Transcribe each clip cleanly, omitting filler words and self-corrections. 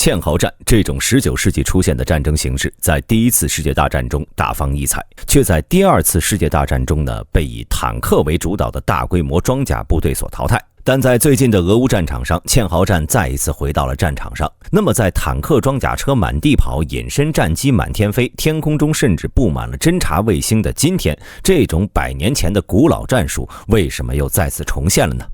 堑壕战这种19世纪出现的战争形式，在第一次世界大战中大放异彩，却在第二次世界大战中呢，被以坦克为主导的大规模装甲部队所淘汰。但在最近的俄乌战场上，堑壕战再一次回到了战场上。那么在坦克装甲车满地跑、隐身战机满天飞、天空中甚至布满了侦察卫星的今天，这种100年前的古老战术为什么又再次重现了呢？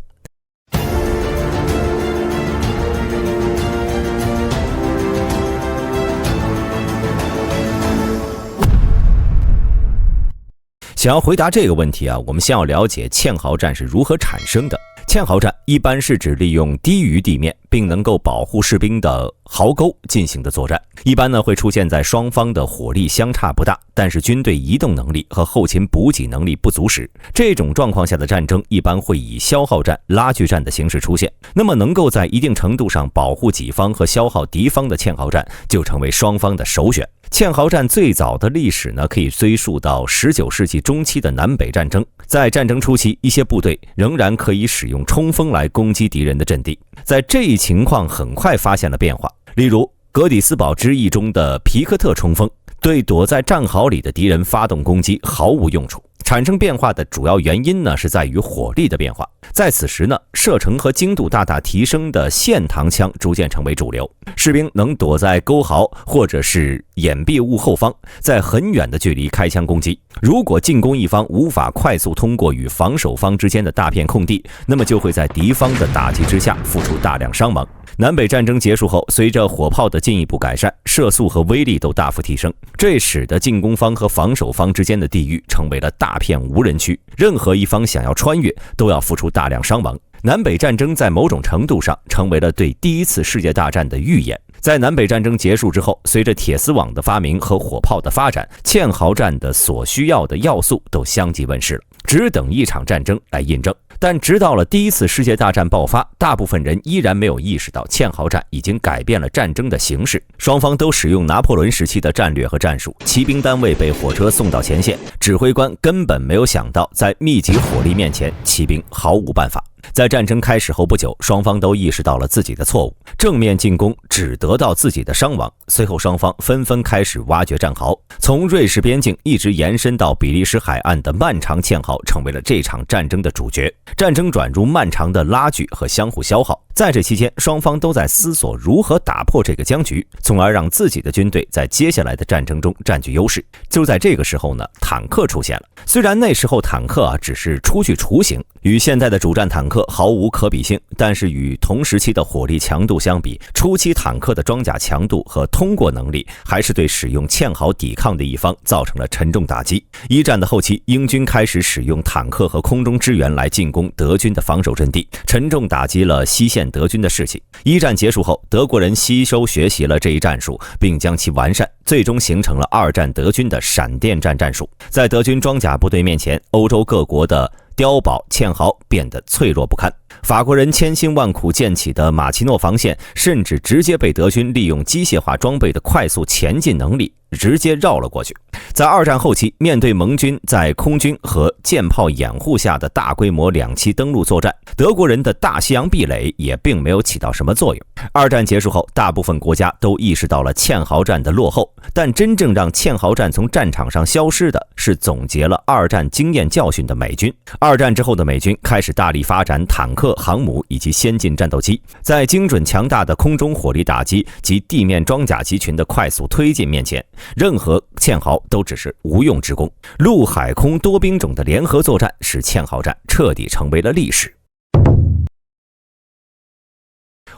想要回答这个问题啊，我们先要了解堑壕战是如何产生的。堑壕战一般是指利用低于地面并能够保护士兵的壕沟进行的作战，一般呢会出现在双方的火力相差不大，但是军队移动能力和后勤补给能力不足时，这种状况下的战争一般会以消耗战、拉锯战的形式出现。那么能够在一定程度上保护己方和消耗敌方的堑壕战就成为双方的首选。堑壕战最早的历史呢，可以追溯到19世纪中期的南北战争。在战争初期，一些部队仍然可以使用冲锋来攻击敌人的阵地，在这一情况很快发现了变化。例如格底斯堡之役中的皮克特冲锋，对躲在战壕里的敌人发动攻击毫无用处。产生变化的主要原因呢，是在于火力的变化。在此时呢，射程和精度大大提升的线膛枪逐渐成为主流，士兵能躲在沟壕或者是掩蔽物后方，在很远的距离开枪攻击。如果进攻一方无法快速通过与防守方之间的大片空地，那么就会在敌方的打击之下付出大量伤亡。南北战争结束后，随着火炮的进一步改善，射速和威力都大幅提升，这使得进攻方和防守方之间的地域成为了大片无人区，任何一方想要穿越都要付出大量伤亡。南北战争在某种程度上成为了对第一次世界大战的预演。在南北战争结束之后，随着铁丝网的发明和火炮的发展，堑壕战的所需要的要素都相继问世了，只等一场战争来印证。但直到了第一次世界大战爆发，大部分人依然没有意识到堑壕战已经改变了战争的形式。双方都使用拿破仑时期的战略和战术，骑兵单位被火车送到前线，指挥官根本没有想到，在密集火力面前，骑兵毫无办法。在战争开始后不久，双方都意识到了自己的错误，正面进攻只得到自己的伤亡。随后双方纷纷开始挖掘战壕，从瑞士边境一直延伸到比利时海岸的漫长堑壕成为了这场战争的主角。战争转入漫长的拉锯和相互消耗，在这期间，双方都在思索如何打破这个僵局，从而让自己的军队在接下来的战争中占据优势。就在这个时候呢，坦克出现了。虽然那时候坦克只是初具雏形，与现在的主战坦克毫无可比性，但是与同时期的火力强度相比，初期坦克的装甲强度和通过能力还是对使用堑壕抵抗的一方造成了沉重打击。一战的后期，英军开始使用坦克和空中支援来进攻德军的防守阵地，沉重打击了西线德军的士气。一战结束后，德国人吸收学习了这一战术，并将其完善，最终形成了二战德军的闪电战战术。在德军装甲部队面前，欧洲各国的碉堡、堑壕变得脆弱不堪。法国人千辛万苦建起的马奇诺防线，甚至直接被德军利用机械化装备的快速前进能力直接绕了过去。在二战后期，面对盟军在空军和舰炮掩护下的大规模两栖登陆作战，德国人的大西洋壁垒也并没有起到什么作用。二战结束后，大部分国家都意识到了堑壕战的落后，但真正让堑壕战从战场上消失的是总结了二战经验教训的美军。二战之后的美军开始大力发展坦克、航母以及先进战斗机，在精准强大的空中火力打击及地面装甲集群的快速推进面前，任何堑壕都只是无用之功。陆海空多兵种的联合作战使堑壕战彻底成为了历史。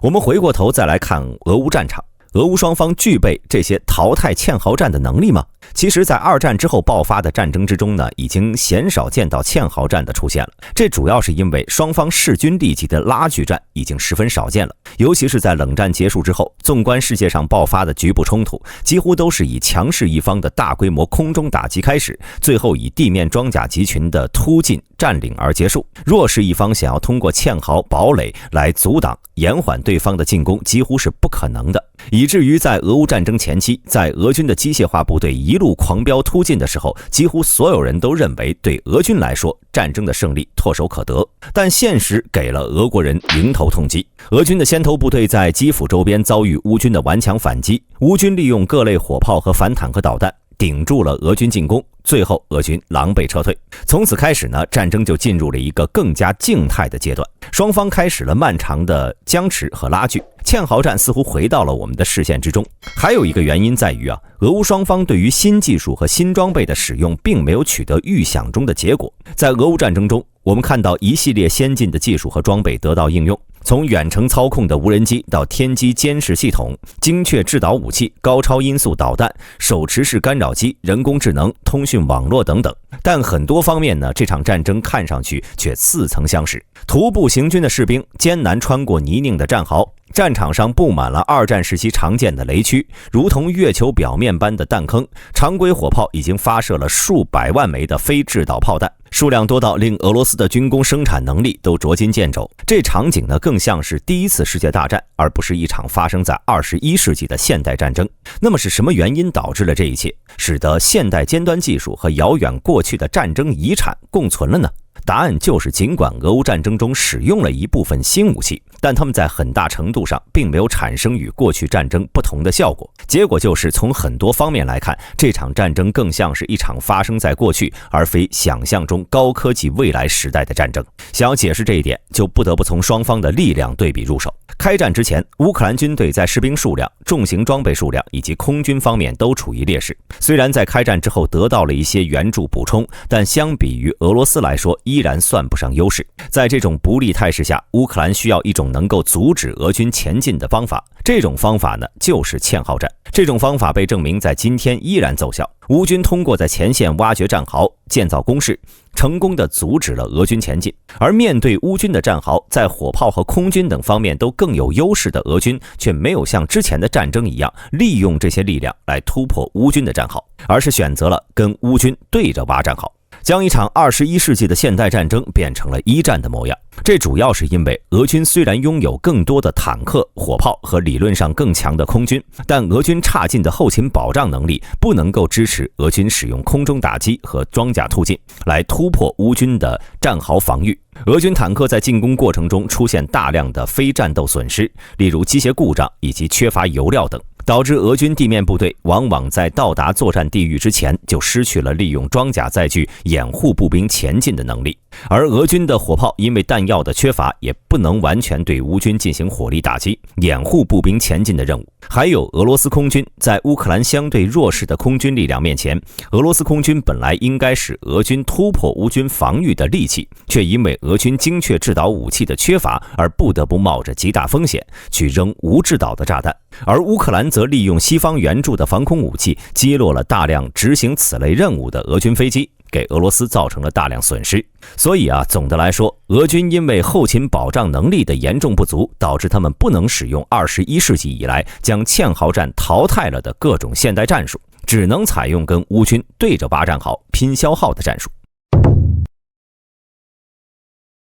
我们回过头再来看俄乌战场，俄乌双方具备这些淘汰堑壕战的能力吗？其实在二战之后爆发的战争之中呢，已经鲜少见到堑壕战的出现了。这主要是因为双方势均力敌的拉锯战已经十分少见了，尤其是在冷战结束之后，纵观世界上爆发的局部冲突，几乎都是以强势一方的大规模空中打击开始，最后以地面装甲集群的突进占领而结束。弱势一方想要通过堑壕堡垒来阻挡延缓对方的进攻，几乎是不可能的。以至于在俄乌战争前期，在俄军的机械化部队一路狂飙突进的时候，几乎所有人都认为对俄军来说战争的胜利唾手可得，但现实给了俄国人迎头痛击。俄军的先头部队在基辅周边遭遇乌军的顽强反击，乌军利用各类火炮和反坦克导弹顶住了俄军进攻，最后俄军狼狈撤退。从此开始呢，战争就进入了一个更加静态的阶段，双方开始了漫长的僵持和拉锯。堑壕战似乎回到了我们的视线之中。还有一个原因在于俄乌双方对于新技术和新装备的使用并没有取得预想中的结果。在俄乌战争中，我们看到一系列先进的技术和装备得到应用，从远程操控的无人机到天基监视系统、精确制导武器、高超音速导弹、手持式干扰机、人工智能、通讯网络等等。但很多方面呢，这场战争看上去却似曾相识。徒步行军的士兵艰难穿过泥泞的战壕，战场上布满了二战时期常见的雷区，如同月球表面般的弹坑。常规火炮已经发射了数百万枚的非制导炮弹，数量多到令俄罗斯的军工生产能力都捉襟见肘。这场景呢，更像是第一次世界大战，而不是一场发生在21世纪的现代战争。那么是什么原因导致了这一切，使得现代尖端技术和遥远过去的战争遗产共存了呢？答案就是，尽管俄乌战争中使用了一部分新武器，但它们在很大程度上并没有产生与过去战争不同的效果。结果就是，从很多方面来看，这场战争更像是一场发生在过去，而非想象中高科技未来时代的战争。想要解释这一点，就不得不从双方的力量对比入手。开战之前，乌克兰军队在士兵数量、重型装备数量以及空军方面都处于劣势。虽然在开战之后得到了一些援助补充，但相比于俄罗斯来说，依然算不上优势。在这种不利态势下，乌克兰需要一种能够阻止俄军前进的方法。这种方法呢，就是堑壕战。这种方法被证明在今天依然奏效。乌军通过在前线挖掘战壕、建造工事，成功地阻止了俄军前进。而面对乌军的战壕，在火炮和空军等方面都更有优势的俄军，却没有像之前的战争一样利用这些力量来突破乌军的战壕，而是选择了跟乌军对着挖战壕，将一场21世纪的现代战争变成了一战的模样。这主要是因为俄军虽然拥有更多的坦克、火炮和理论上更强的空军，但俄军差劲的后勤保障能力不能够支持俄军使用空中打击和装甲突进来突破乌军的战壕防御。俄军坦克在进攻过程中出现大量的非战斗损失，例如机械故障以及缺乏油料等，导致俄军地面部队往往在到达作战地域之前就失去了利用装甲载具掩护步兵前进的能力。而俄军的火炮因为弹药的缺乏，也不能完全对乌军进行火力打击，掩护步兵前进的任务。还有俄罗斯空军，在乌克兰相对弱势的空军力量面前，俄罗斯空军本来应该是俄军突破乌军防御的利器，却因为俄军精确制导武器的缺乏，而不得不冒着极大风险去扔无制导的炸弹。而乌克兰则利用西方援助的防空武器，击落了大量执行此类任务的俄军飞机，给俄罗斯造成了大量损失。所以总的来说，俄军因为后勤保障能力的严重不足，导致他们不能使用21世纪以来将堑壕战淘汰了的各种现代战术，只能采用跟乌军对着挖战壕、拼消耗的战术。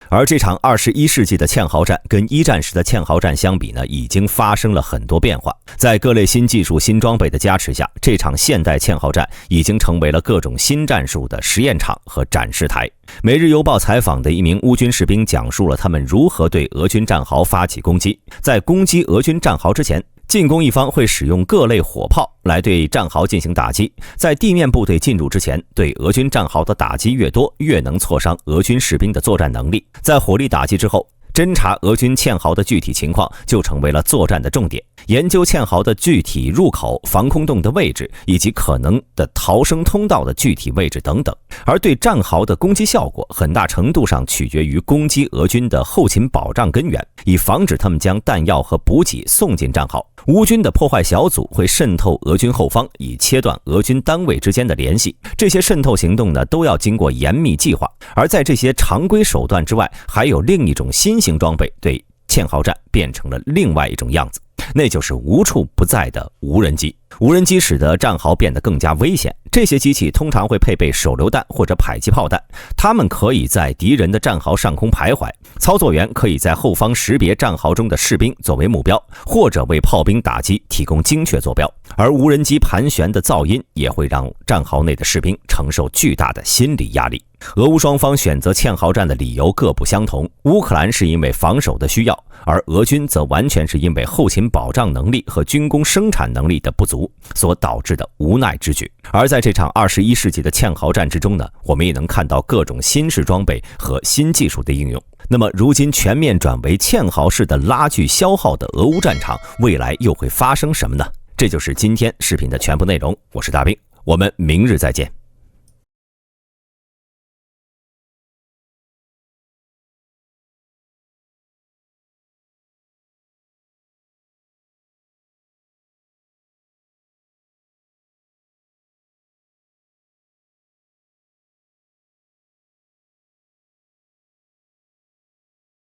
而这场21世纪的堑壕战跟一战时的堑壕战相比呢，已经发生了很多变化。在各类新技术、新装备的加持下，这场现代堑壕战已经成为了各种新战术的实验场和展示台。每日邮报采访的一名乌军士兵讲述了他们如何对俄军战壕发起攻击。在攻击俄军战壕之前，进攻一方会使用各类火炮来对战壕进行打击，在地面部队进入之前，对俄军战壕的打击越多，越能挫伤俄军士兵的作战能力。在火力打击之后，侦察俄军堑壕的具体情况就成为了作战的重点，研究堑壕的具体入口、防空洞的位置，以及可能的逃生通道的具体位置等等。而对战壕的攻击效果，很大程度上取决于攻击俄军的后勤保障根源，以防止他们将弹药和补给送进战壕。乌军的破坏小组会渗透俄军后方，以切断俄军单位之间的联系。这些渗透行动呢，都要经过严密计划。而在这些常规手段之外，还有另一种新型装备，对堑壕战变成了另外一种样子。那就是无处不在的无人机。无人机使得战壕变得更加危险，这些机器通常会配备手榴弹或者迫击炮弹，它们可以在敌人的战壕上空徘徊，操作员可以在后方识别战壕中的士兵作为目标，或者为炮兵打击提供精确坐标。而无人机盘旋的噪音也会让战壕内的士兵承受巨大的心理压力。俄乌双方选择堑壕战的理由各不相同，乌克兰是因为防守的需要，而俄军则完全是因为后勤保障能力和军工生产能力的不足所导致的无奈之举。而在这场21世纪的堑壕战之中呢，我们也能看到各种新式装备和新技术的应用。那么如今全面转为堑壕式的拉锯消耗的俄乌战场，未来又会发生什么呢？这就是今天视频的全部内容，我是大兵，我们明日再见。